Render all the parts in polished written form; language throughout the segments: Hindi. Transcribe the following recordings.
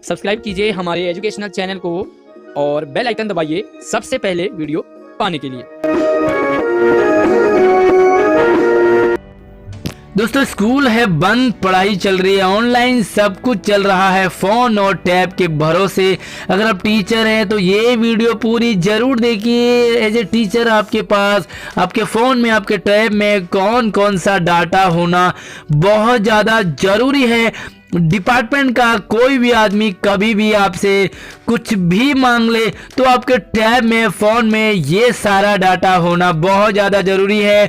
सब्सक्राइब कीजिए हमारे एजुकेशनल चैनल को और बेल आइकन दबाइए सबसे पहले वीडियो पाने के लिए। दोस्तों स्कूल है बंद, पढ़ाई चल रही है, ऑनलाइन सब कुछ चल रहा है फ़ोन और टैब के भरोसे। अगर आप टीचर हैं तो ये वीडियो पूरी ज़रूर देखिए। एज ए टीचर आपके पास आपके फ़ोन में, आपके टैब में कौन कौन सा डाटा होना बहुत ज़्यादा ज़रूरी है। डिपार्टमेंट का कोई भी आदमी कभी भी आपसे कुछ भी मांग ले तो आपके टैब में, फ़ोन में ये सारा डाटा होना बहुत ज़्यादा ज़रूरी है,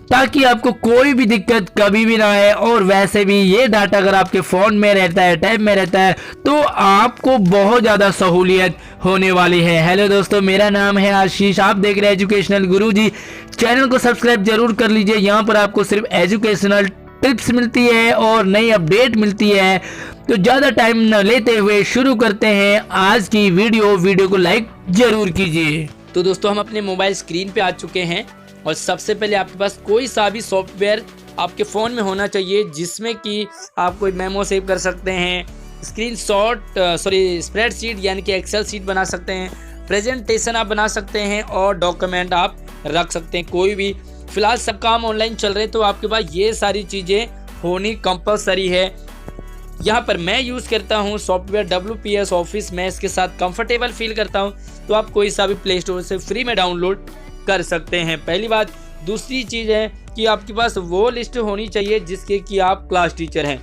ताकि आपको कोई भी दिक्कत कभी भी ना आए। और वैसे भी ये डाटा अगर आपके फ़ोन में रहता है, टैब में रहता है, तो आपको बहुत ज़्यादा सहूलियत होने वाली है। हेलो दोस्तों, मेरा नाम है आशीष, आप देख रहे हैं एजुकेशनल गुरुजी। चैनल को सब्सक्राइब जरूर कर लीजिए। यहाँ पर आपको सिर्फ एजुकेशनल टिप्स मिलती है और नई अपडेट मिलती है। तो ज़्यादा टाइम न लेते हुए शुरू करते हैं आज की वीडियो को लाइक जरूर कीजिए। तो दोस्तों हम अपने मोबाइल स्क्रीन पे आ चुके हैं और सबसे पहले आपके पास कोई सा भी सॉफ्टवेयर आपके फ़ोन में होना चाहिए जिसमें कि आप कोई मेमो सेव कर सकते हैं, स्प्रेडशीट यानी कि एक्सेल शीट बना सकते हैं, प्रेजेंटेशन आप बना सकते हैं और डॉक्यूमेंट आप रख सकते हैं कोई भी। फिलहाल सब काम ऑनलाइन चल रहे हैं तो आपके पास ये सारी चीज़ें होनी कंपलसरी है। यहाँ पर मैं यूज़ करता हूँ सॉफ्टवेयर WPS ऑफिस। मैं इसके साथ कंफर्टेबल फील करता हूँ, तो आप कोई सा भी प्ले स्टोर से फ्री में डाउनलोड कर सकते हैं। पहली बात। दूसरी चीज़ है कि आपके पास वो लिस्ट होनी चाहिए जिसके कि आप क्लास टीचर हैं।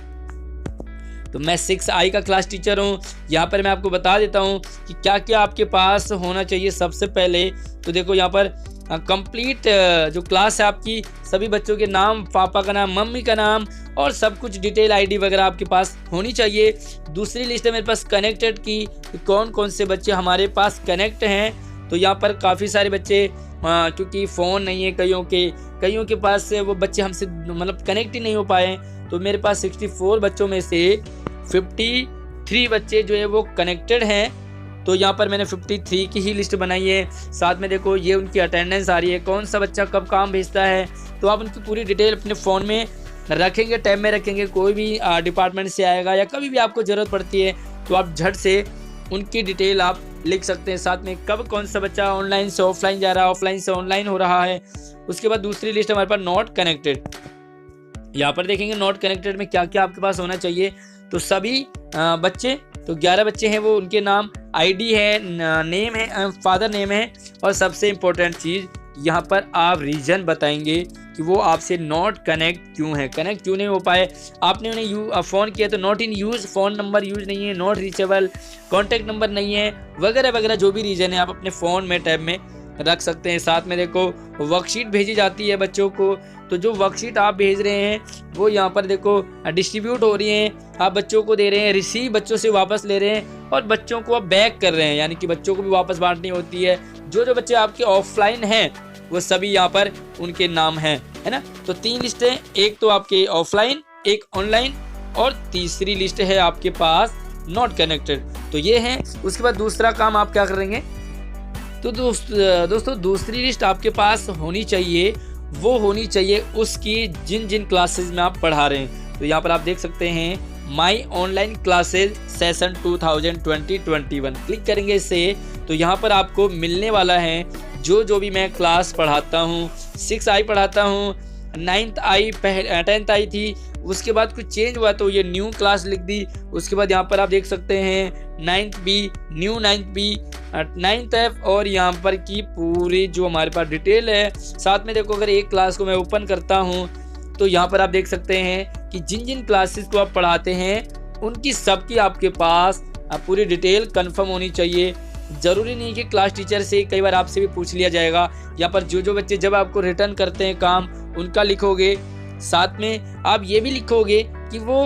तो मैं 6I का क्लास टीचर हूँ। यहाँ पर मैं आपको बता देता हूँ कि क्या क्या आपके पास होना चाहिए। सबसे पहले तो देखो यहाँ पर कंप्लीट जो क्लास है आपकी, सभी बच्चों के नाम, पापा का नाम, मम्मी का नाम और सब कुछ डिटेल ID वगैरह आपके पास होनी चाहिए। दूसरी लिस्ट है मेरे पास कनेक्टेड की, कौन कौन से बच्चे हमारे पास कनेक्ट हैं। तो यहाँ पर काफ़ी सारे बच्चे, क्योंकि फ़ोन नहीं है कईयों के पास से, वो बच्चे हमसे मतलब कनेक्ट ही नहीं हो पाए। तो मेरे पास 64 बच्चों में से 53 बच्चे जो है वो कनेक्टेड हैं। तो यहाँ पर मैंने 53 की ही लिस्ट बनाई है। साथ में देखो ये उनकी अटेंडेंस आ रही है, कौन सा बच्चा कब काम भेजता है। तो आप उनकी पूरी डिटेल अपने फ़ोन में रखेंगे, टैब में रखेंगे। कोई भी डिपार्टमेंट से आएगा या कभी भी आपको ज़रूरत पड़ती है तो आप झट से उनकी डिटेल आप लिख सकते हैं। साथ में कब कौन सा बच्चा ऑनलाइन से ऑफलाइन जा रहा है, ऑफलाइन से ऑनलाइन हो रहा है। उसके बाद दूसरी लिस्ट हमारे पास नॉट कनेक्टेड। यहाँ पर देखेंगे नॉट कनेक्टेड में क्या क्या आपके पास होना चाहिए। तो सभी बच्चे, तो 11 बच्चे हैं, वो उनके नाम, ID है, नेम है, फादर नेम है और सबसे इम्पोर्टेंट चीज़ यहाँ पर आप रीज़न बताएंगे कि वो आपसे नॉट कनेक्ट क्यों नहीं हो पाए। आपने उन्हें फ़ोन किया तो not in use, phone number use नहीं है, नॉट रीचेबल, कॉन्टैक्ट नंबर नहीं है, वगैरह वगैरह जो भी रीज़न है आप अपने फ़ोन में, टैब में रख सकते हैं। साथ में देखो वर्कशीट भेजी जाती है बच्चों को, तो जो वर्कशीट आप भेज रहे हैं वो यहाँ पर देखो डिस्ट्रीब्यूट हो रही हैं, आप बच्चों को दे रहे हैं, रिसीव बच्चों से वापस ले रहे हैं और बच्चों को आप बैक कर रहे हैं, यानी कि बच्चों को भी वापस बांटनी होती है। जो बच्चे आपके ऑफलाइन हैं वो सभी यहाँ पर उनके नाम हैं, है ना। तो 3 लिस्टें, एक तो आपके ऑफलाइन, एक ऑनलाइन और तीसरी लिस्ट है आपके पास नॉट कनेक्टेड। तो ये है। उसके बाद दूसरा काम आप क्या करेंगे, तो दोस्तों दूसरी लिस्ट आपके पास होनी चाहिए, वो होनी चाहिए उसकी जिन क्लासेस में आप पढ़ा रहे हैं। तो यहाँ पर आप देख सकते हैं my online classes session 2020-21 click करेंगे इससे, तो यहाँ पर आपको मिलने वाला है जो भी मैं क्लास पढ़ाता हूँ। 6I पढ़ाता हूँ, 10th आई थी, उसके बाद कुछ चेंज हुआ तो ये न्यू क्लास लिख दी। उसके बाद यहाँ पर आप देख सकते हैं 9th B, new 9th B, 9th F और यहाँ पर की पूरी जो हमारे पास डिटेल है। साथ में देखो अगर एक क्लास को मैं ओपन करता हूँ तो यहाँ पर आप देख सकते हैं कि जिन क्लासेस को आप पढ़ाते हैं उनकी सबकी आपके पास पूरी डिटेल कंफर्म होनी चाहिए। ज़रूरी नहीं कि क्लास टीचर से, कई बार आपसे भी पूछ लिया जाएगा। यहाँ पर जो बच्चे जब आपको रिटर्न करते हैं काम, उनका लिखोगे। साथ में आप ये भी लिखोगे कि वो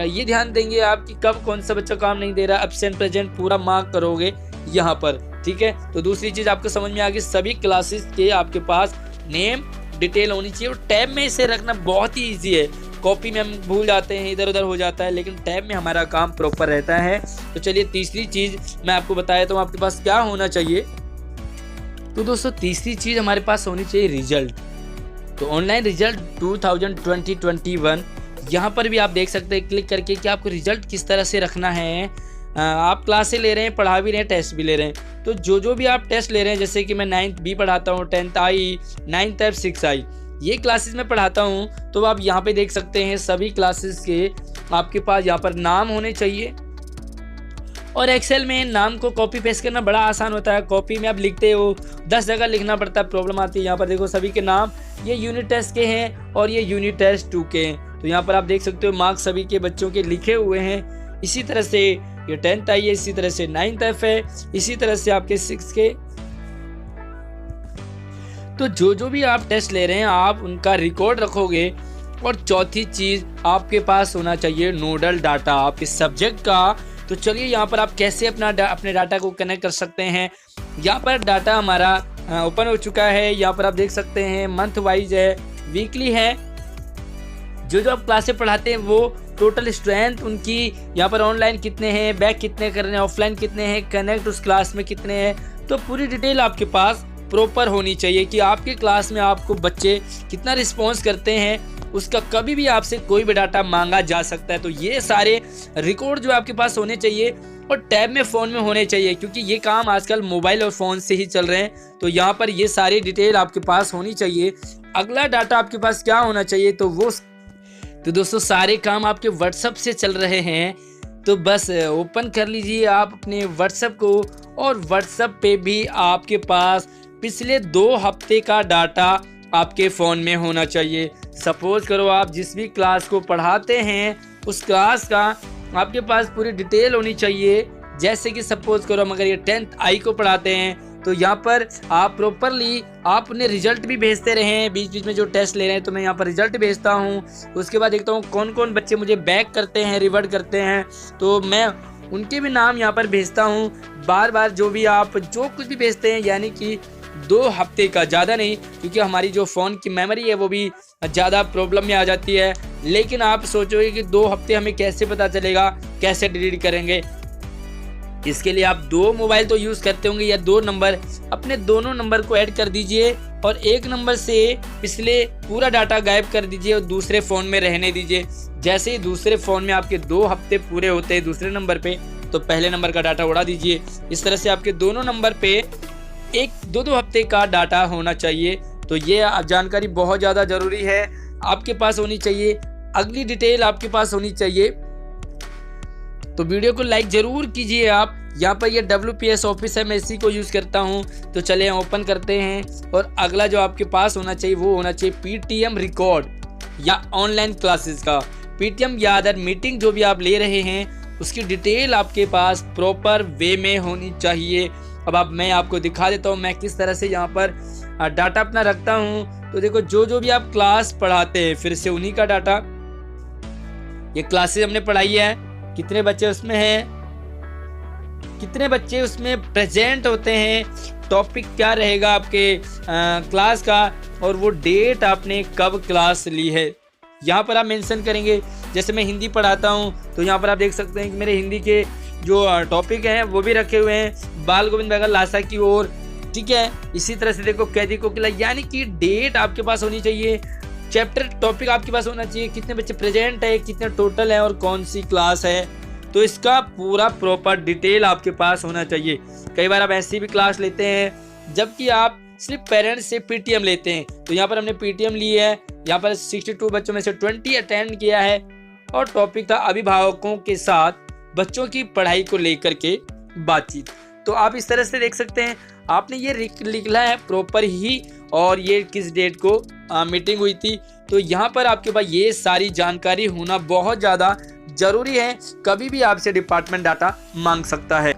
ये ध्यान देंगे आप कि कब कौन सा बच्चा काम नहीं दे रहा, एब्सेंट प्रेजेंट पूरा मार्क करोगे यहाँ पर, ठीक है। तो दूसरी चीज़ आपको समझ में आ गई, सभी क्लासेस के आपके पास नेम डिटेल होनी चाहिए। और टैब में इसे रखना बहुत ही ईजी है, कॉपी में हम भूल जाते हैं, इधर उधर हो जाता है, लेकिन टैब में हमारा काम प्रॉपर रहता है। तो चलिए तीसरी चीज़ मैं आपको बताया तो आपके पास क्या होना चाहिए। तो दोस्तों तीसरी चीज़ हमारे पास होनी चाहिए रिजल्ट। तो ऑनलाइन रिजल्ट 2020-21 यहाँ पर भी आप देख सकते हैं क्लिक करके कि आपको रिजल्ट किस तरह से रखना है। आप क्लासें ले रहे हैं, पढ़ा भी रहे हैं, टेस्ट भी ले रहे हैं। तो जो भी आप टेस्ट ले रहे हैं, जैसे कि मैं 9th बी पढ़ाता हूँ, 10th आई, 9th F, 6 आई, ये क्लासेस में पढ़ाता हूँ। तो आप यहाँ पे देख सकते हैं सभी क्लासेस के आपके पास यहाँ पर नाम होने चाहिए। और एक्सेल में नाम को कॉपी पेस्ट करना बड़ा आसान होता है। कॉपी में आप लिखते हो 10 जगह लिखना पड़ता है, प्रॉब्लम आती है। यहाँ पर देखो सभी के नाम, ये यूनिट टेस्ट के हैं और ये यूनिट टेस्ट 2 के हैं। तो यहाँ पर आप देख सकते हो मार्क्स सभी के बच्चों के लिखे हुए हैं। इसी तरह से ये 10th आई है, इसी तरह से 9th F है, इसी तरह से आपके 6 के। तो जो भी आप टेस्ट ले रहे हैं आप उनका रिकॉर्ड रखोगे। और चौथी चीज आपके पास होना चाहिए नोडल डाटा आपके सब्जेक्ट का। तो चलिए यहाँ पर आप कैसे अपने डाटा को कनेक्ट कर सकते हैं। यहाँ पर डाटा हमारा ओपन हो चुका है। यहाँ पर आप देख सकते हैं मंथ वाइज है, वीकली है। जो आप क्लासें पढ़ाते हैं वो टोटल स्ट्रेंथ उनकी यहाँ पर ऑनलाइन कितने हैं, बैक कितने कर रहे हैं, ऑफलाइन कितने हैं, कनेक्ट उस क्लास में कितने हैं। तो पूरी डिटेल आपके पास प्रॉपर होनी चाहिए कि आपके क्लास में आपको बच्चे कितना रिस्पॉन्स करते हैं, उसका कभी भी आपसे कोई भी डाटा मांगा जा सकता है। तो ये सारे रिकॉर्ड जो आपके पास होने चाहिए और टैब में फ़ोन में होने चाहिए, क्योंकि ये काम आजकल मोबाइल और फ़ोन से ही चल रहे हैं। तो यहाँ पर ये सारी डिटेल आपके पास होनी चाहिए। अगला डाटा आपके पास क्या होना चाहिए, तो दोस्तों सारे काम आपके व्हाट्सएप से चल रहे हैं। तो बस ओपन कर लीजिए आप अपने व्हाट्सएप को, और व्हाट्सएप पे भी आपके पास पिछले 2 हफ्ते का डाटा आपके फ़ोन में होना चाहिए। सपोज करो आप जिस भी क्लास को पढ़ाते हैं उस क्लास का आपके पास पूरी डिटेल होनी चाहिए। जैसे कि सपोज करो हम अगर ये 10th आई को पढ़ाते हैं तो यहाँ पर आप प्रॉपरली आप उन्हें रिजल्ट भी भेजते रहें। बीच बीच में जो टेस्ट ले रहे हैं तो मैं यहाँ पर रिजल्ट भेजता हूँ। उसके बाद देखता हूँ कौन कौन बच्चे मुझे बैक करते हैं, रिवर्ट करते हैं, तो मैं उनके भी नाम यहाँ पर भेजता हूँ। बार बार जो भी आप जो कुछ भी भेजते हैं, यानी कि 2 हफ्ते का, ज़्यादा नहीं, क्योंकि हमारी जो फ़ोन की मेमोरी है वो भी ज़्यादा प्रॉब्लम में आ जाती है। लेकिन आप सोचोगे कि 2 हफ्ते हमें कैसे पता चलेगा, कैसे डिलीट करेंगे। इसके लिए आप 2 मोबाइल तो यूज़ करते होंगे या 2 नंबर, अपने दोनों नंबर को ऐड कर दीजिए और एक नंबर से पिछले पूरा डाटा गायब कर दीजिए और दूसरे फ़ोन में रहने दीजिए। जैसे ही दूसरे फ़ोन में आपके 2 हफ्ते पूरे होते हैं दूसरे नंबर पे, तो पहले नंबर का डाटा उड़ा दीजिए। इस तरह से आपके दोनों नंबर पे 1-2 हफ्ते का डाटा होना चाहिए। तो ये जानकारी बहुत ज़्यादा ज़रूरी है, आपके पास होनी चाहिए। अगली डिटेल आपके पास होनी चाहिए, तो वीडियो को लाइक ज़रूर कीजिए आप। यहाँ पर ये WPS ऑफिस है, मैं इसी को यूज़ करता हूँ। तो चलिए ओपन करते हैं। और अगला जो आपके पास होना चाहिए वो होना चाहिए PTM रिकॉर्ड या ऑनलाइन क्लासेस का। PTM या अदर मीटिंग जो भी आप ले रहे हैं उसकी डिटेल आपके पास प्रॉपर वे में होनी चाहिए। अब मैं आपको दिखा देता हूँ मैं किस तरह से यहाँ पर डाटा अपना रखता हूँ। तो देखो जो भी आप क्लास पढ़ाते हैं फिर से उन्हीं का डाटा, ये क्लासेस हमने पढ़ाई है, कितने बच्चे उसमें हैं, कितने बच्चे उसमें प्रेजेंट होते हैं, टॉपिक क्या रहेगा आपके क्लास का, और वो डेट आपने कब क्लास ली है यहाँ पर आप मेंशन करेंगे। जैसे मैं हिंदी पढ़ाता हूँ तो यहाँ पर आप देख सकते हैं कि मेरे हिंदी के जो टॉपिक हैं वो भी रखे हुए हैं, बाल गोविंद बैगल लासा की ओर, ठीक है। इसी तरह से देखो कैदी कोकिला, यानी कि डेट आपके पास होनी चाहिए, चैप्टर टॉपिक आपके पास होना चाहिए, कितने बच्चे प्रेजेंट है, कितने टोटल है और कौन सी क्लास है। तो इसका पूरा प्रॉपर डिटेल आपके पास होना चाहिए। कई बार आप ऐसी भी क्लास लेते हैं जबकि आप सिर्फ पेरेंट्स से PTM लेते हैं। तो यहाँ पर हमने PTM ली है, यहाँ पर 62 बच्चों में से 20 अटेंड किया है और टॉपिक था अभिभावकों के साथ बच्चों की पढ़ाई को लेकर के बातचीत। तो आप इस तरह से देख सकते हैं, आपने ये लिखना है प्रॉपर ही, और ये किस डेट को मीटिंग हुई थी। तो यहाँ पर आपके पास ये सारी जानकारी होना बहुत ज़्यादा ज़रूरी है, कभी भी आपसे डिपार्टमेंट डाटा मांग सकता है।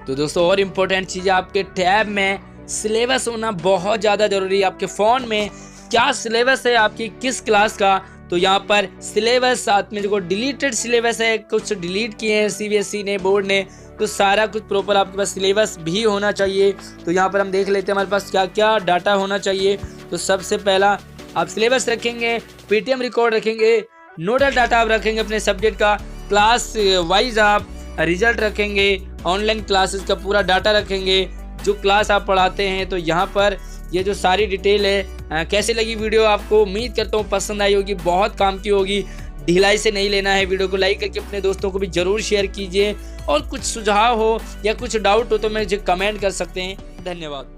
तो दोस्तों और इम्पोर्टेंट चीज़ आपके टैब में सिलेबस होना बहुत ज़्यादा ज़रूरी है। आपके फ़ोन में क्या सिलेबस है आपकी किस क्लास का, तो यहाँ पर सिलेबस साथ में जो डिलीटेड सिलेबस है, कुछ डिलीट किए हैं CBSE ने, बोर्ड ने, तो सारा कुछ प्रॉपर आपके पास सिलेबस भी होना चाहिए। तो यहाँ पर हम देख लेते हैं हमारे पास क्या क्या डाटा होना चाहिए। तो सबसे पहला आप सिलेबस रखेंगे, PTM रिकॉर्ड रखेंगे, नोडल डाटा आप रखेंगे अपने सब्जेक्ट का, क्लास वाइज आप रिजल्ट रखेंगे, ऑनलाइन क्लासेस का पूरा डाटा रखेंगे, जो क्लास आप पढ़ाते हैं। तो यहाँ पर ये जो सारी डिटेल है। कैसे लगी वीडियो आपको, उम्मीद करता हूँ पसंद आई होगी, बहुत काम की होगी। ढिलाई से नहीं लेना है। वीडियो को लाइक करके अपने दोस्तों को भी जरूर शेयर कीजिए और कुछ सुझाव हो या कुछ डाउट हो तो मुझे कमेंट कर सकते हैं। धन्यवाद।